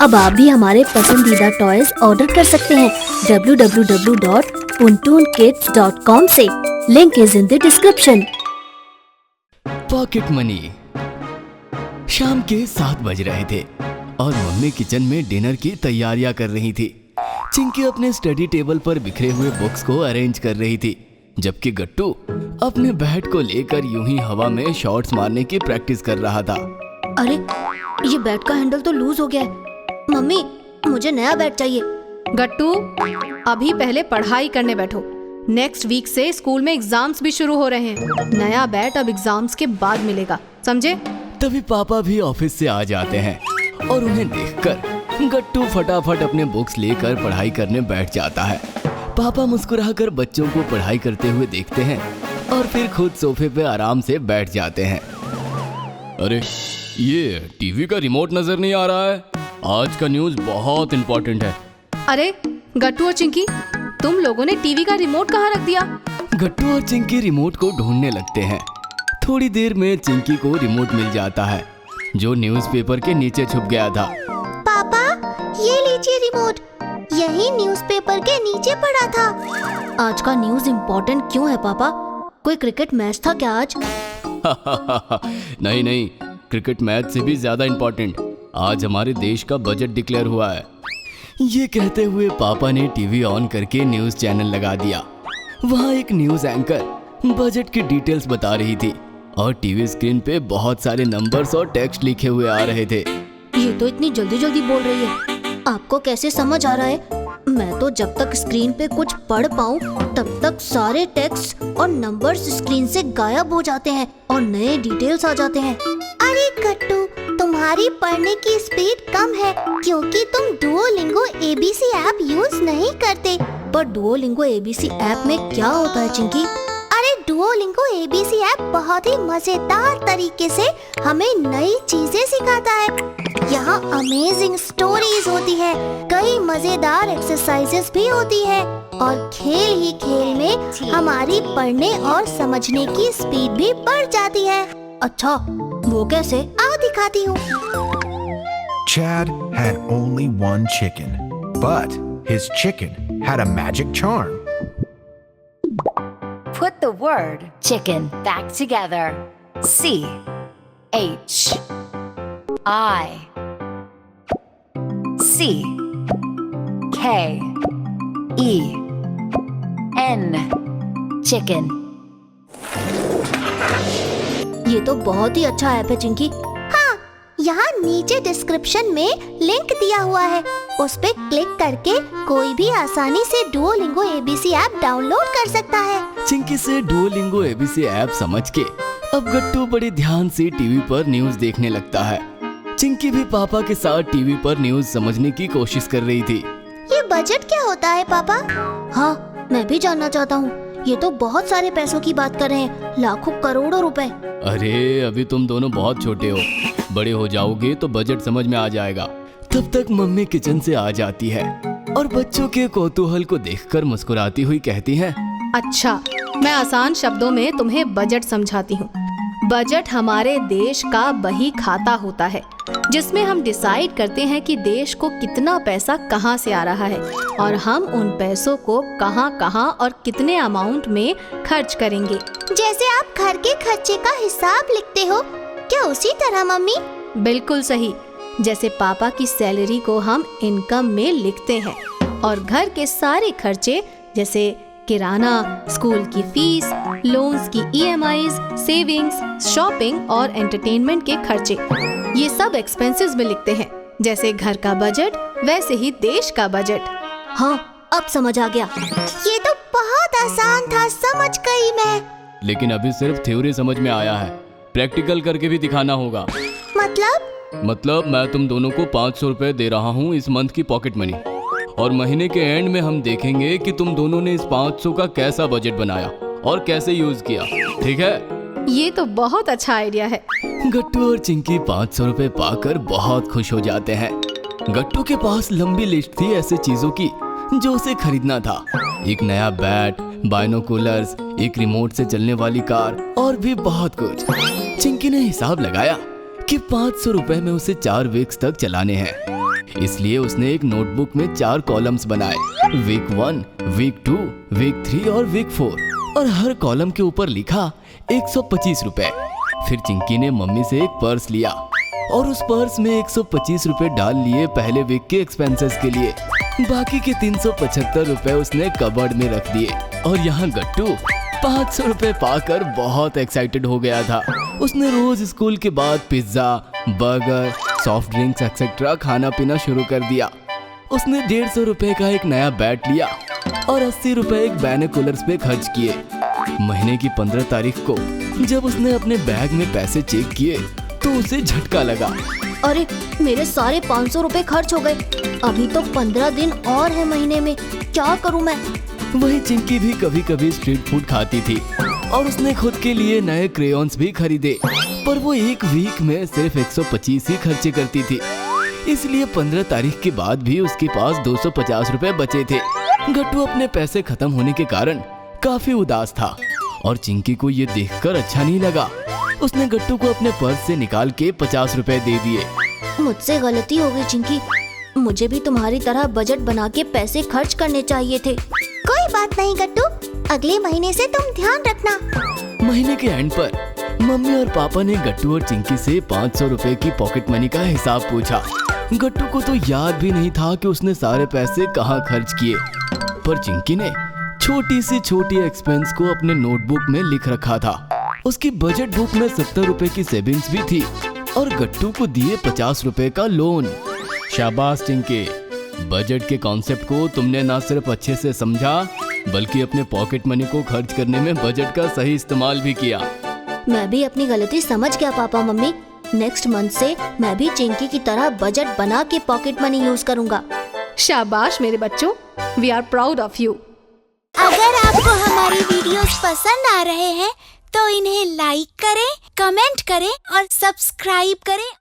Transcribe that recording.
अब आप भी हमारे पसंदीदा टॉयज ऑर्डर कर सकते हैं www.puntoonkids.com से। Link is in the description. Pocket money. शाम के 7 बज रहे थे और मम्मी किचन में डिनर की तैयारियां कर रही थी। चिंकी अपने स्टडी टेबल पर बिखरे हुए बुक्स को अरेंज कर रही थी, जबकि गट्टू अपने बैट को लेकर यूं ही हवा में शॉट्स मारने की प्रैक्टिस कर रहा था। अरे ये बैट का हैंडल तो लूज हो गया है। मम्मी मुझे नया बैट चाहिए। गट्टू, अभी पहले पढ़ाई करने बैठो। नेक्स्ट वीक से स्कूल में एग्जाम्स भी शुरू हो रहे हैं। नया बैट अब एग्जाम्स के बाद मिलेगा, समझे? तभी पापा भी ऑफिस से आ जाते हैं और उन्हें देखकर गट्टू फटाफट अपने बुक्स लेकर पढ़ाई करने बैठ जाता है। पापा मुस्कुराकर बच्चों को पढ़ाई करते हुए देखते हैं और फिर खुद सोफे पे आराम से बैठ जाते हैं। अरे ये टीवी का रिमोट नजर नहीं आ रहा है। आज का न्यूज़ बहुत इम्पोर्टेंट है। अरे गट्टू और चिंकी, तुम लोगों ने टीवी का रिमोट कहाँ रख दिया? गट्टू और चिंकी रिमोट को ढूंढने लगते हैं। थोड़ी देर में चिंकी को रिमोट मिल जाता है, जो न्यूज़पेपर के नीचे छुप गया था। पापा ये लीजिए रिमोट, यही न्यूज़पेपर के नीचे पड़ा था। आज का न्यूज़ इम्पोर्टेंट क्यों है पापा? कोई क्रिकेट मैच था क्या आज? नहीं, क्रिकेट मैच से भी ज्यादा इम्पोर्टेंट। आज हमारे देश का बजट डिक्लेयर हुआ है। ये कहते हुए पापा ने टीवी ऑन करके न्यूज़ चैनल लगा दिया। वहाँ एक न्यूज़ एंकर बजट की डिटेल्स बता रही थी और टीवी स्क्रीन पे बहुत सारे नंबर्स और टेक्स्ट लिखे हुए आ रहे थे। ये तो इतनी जल्दी बोल रही है, आपको कैसे समझ आ रहा है? मैं तो जब तक स्क्रीन पे कुछ पढ़ पाऊँ तब तक सारे टेक्स्ट और नंबर्स स्क्रीन से गायब हो जाते हैं और नए डिटेल्स आ जाते हैं। अरे गट्टू, तुम्हारी पढ़ने की स्पीड कम है क्योंकि तुम डुओलिंगो एबीसी ऐप यूज नहीं करते। पर डुओलिंगो एबीसी ऐप में क्या होता है चिंकी? अरे डुओलिंगो एबीसी ऐप बहुत ही मजेदार तरीके से हमें नई चीजें सिखाता है। यहाँ अमेजिंग स्टोरीज होती है, कई मजेदार एक्सरसाइजेस भी होती है और खेल ही खेल में हमारी पढ़ने और समझने की स्पीड भी बढ़ जाती है। अच्छा, वो कैसे? आओ दिखाती हूँ। Chad had only one chicken, but his chicken had a magic charm. Put the word chicken back together. C H I C K E N chicken. ये तो बहुत ही अच्छा ऐप है चिंकी। हाँ, यहाँ नीचे डिस्क्रिप्शन में लिंक दिया हुआ है, उस पे क्लिक करके कोई भी आसानी से डुओलिंगो एबीसी ऐप डाउनलोड कर सकता है। चिंकी से डुओलिंगो एबीसी ऐप समझ के अब गट्टू बड़े ध्यान से टीवी पर न्यूज़ देखने लगता है। चिंकी भी पापा के साथ टीवी पर न्यूज़ समझने की कोशिश कर रही थी। ये बजट क्या होता है पापा? हाँ, मैं भी जानना चाहता हूँ। ये तो बहुत सारे पैसों की बात कर रहे हैं, लाखों करोड़ों रुपए। अरे अभी तुम दोनों बहुत छोटे हो, बड़े हो जाओगे तो बजट समझ में आ जाएगा। तब तक मम्मी किचन से आ जाती है और बच्चों के कौतूहल को देखकर मुस्कुराती हुई कहती है, अच्छा, मैं आसान शब्दों में तुम्हें बजट समझाती हूँ। बजट हमारे देश का बही खाता होता है, जिसमें हम डिसाइड करते हैं कि देश को कितना पैसा कहाँ से आ रहा है और हम उन पैसों को कहाँ और कितने अमाउंट में खर्च करेंगे। जैसे आप घर के खर्चे का हिसाब लिखते हो, क्या उसी तरह मम्मी? बिल्कुल सही। जैसे पापा की सैलरी को हम इनकम में लिखते हैं और घर के सारे खर्चे जैसे किराना, स्कूल की फीस, लोन्स की ईएमआईज, सेविंग्स, शॉपिंग और एंटरटेनमेंट के खर्चे, ये सब एक्सपेंसेस में लिखते हैं। जैसे घर का बजट वैसे ही देश का बजट। हाँ, अब समझ आ गया। ये तो बहुत आसान था, समझ गई मैं। लेकिन अभी सिर्फ थ्योरी समझ में आया है, प्रैक्टिकल करके भी दिखाना होगा। मतलब मैं तुम दोनों को 500 रुपए दे रहा हूँ इस मंथ की पॉकेट मनी, और महीने के एंड में हम देखेंगे कि तुम दोनों ने इस 500 का कैसा बजट बनाया और कैसे यूज किया, ठीक है? ये तो बहुत अच्छा आइडिया है। गट्टू और चिंकी 500 रुपए पाकर बहुत खुश हो जाते हैं। गट्टू के पास लंबी लिस्ट थी ऐसे चीजों की जो उसे खरीदना था। एक नया बैट, बाइनोकुलर्स, एक रिमोट से चलने वाली कार और भी बहुत कुछ। चिंकी ने हिसाब लगाया कि 500 रुपए में उसे 4 वीक्स तक चलाने हैं। इसलिए उसने एक नोटबुक में 4 कॉलम्स बनाए, वीक 1, वीक 2, वीक 3 और वीक 4, और हर कॉलम के ऊपर लिखा 125 रुपए। फिर चिंकी ने मम्मी से एक पर्स लिया और उस पर्स में 125 रुपए डाल लिए पहले वीक के एक्सपेंसेस के लिए। बाकी के 375 रुपए उसने कबर्ड में रख दिए। और यहाँ गट्टू 500 रुपए पाकर बहुत एक्साइटेड हो गया था। उसने रोज स्कूल के बाद pizza, burger, soft drinks etcetera खाना पीना शुरू कर दिया। उसने 150 रुपए का एक नया बैट लिया और 80 रुपए एक बाइनोकुलर्स पे खर्च किए। महीने की 15 तारीख को जब उसने अपने बैग में पैसे चेक किए तो उसे झटका लगा। अरे मेरे सारे 500 रुपए खर्च हो गए। अभी तो 15 दिन और है महीने में, क्या करूं मैं? वही चिंकी भी कभी कभी स्ट्रीट फूड खाती थी और उसने खुद के लिए नए क्रेयॉन्स भी खरीदे, पर वो एक वीक में सिर्फ 125 ही खर्चे करती थी। इसलिए 15 तारीख के बाद भी उसके पास 250 रुपए बचे थे। गट्टू अपने पैसे खत्म होने के कारण काफी उदास था और चिंकी को ये देखकर अच्छा नहीं लगा। उसने गट्टू को अपने पर्स से निकाल के 50 रुपए दे दिए। मुझसे गलती हो गई चिंकी, मुझे भी तुम्हारी तरह बजट बना के पैसे खर्च करने चाहिए थे। कोई बात नहीं गट्टू, अगले महीने से तुम ध्यान रखना। महीने के एंड पर मम्मी और पापा ने गट्टू और चिंकी से 500 रुपए की पॉकेट मनी का हिसाब पूछा। गट्टू को तो याद भी नहीं था कि उसने सारे पैसे कहाँ खर्च किए, पर चिंकी ने छोटी से छोटी एक्सपेंस को अपने नोटबुक में लिख रखा था। उसकी बजट बुक में 70 रुपए की सेविंग्स भी थी और गट्टू को दिए 50 रुपए का लोन। शाबाश चिंकी, बजट के कॉन्सेप्ट को तुमने ना सिर्फ अच्छे से समझा बल्कि अपने पॉकेट मनी को खर्च करने में बजट का सही इस्तेमाल भी किया। मैं भी अपनी गलती समझ गया पापा मम्मी। नेक्स्ट मंथ से मैं भी चिंकी की तरह बजट बना के पॉकेट मनी यूज करूंगा। शाबाश मेरे बच्चों, we are proud of you. अगर आपको हमारी वीडियोस पसंद आ रहे हैं तो इन्हें लाइक करें, कमेंट करें और सब्सक्राइब करें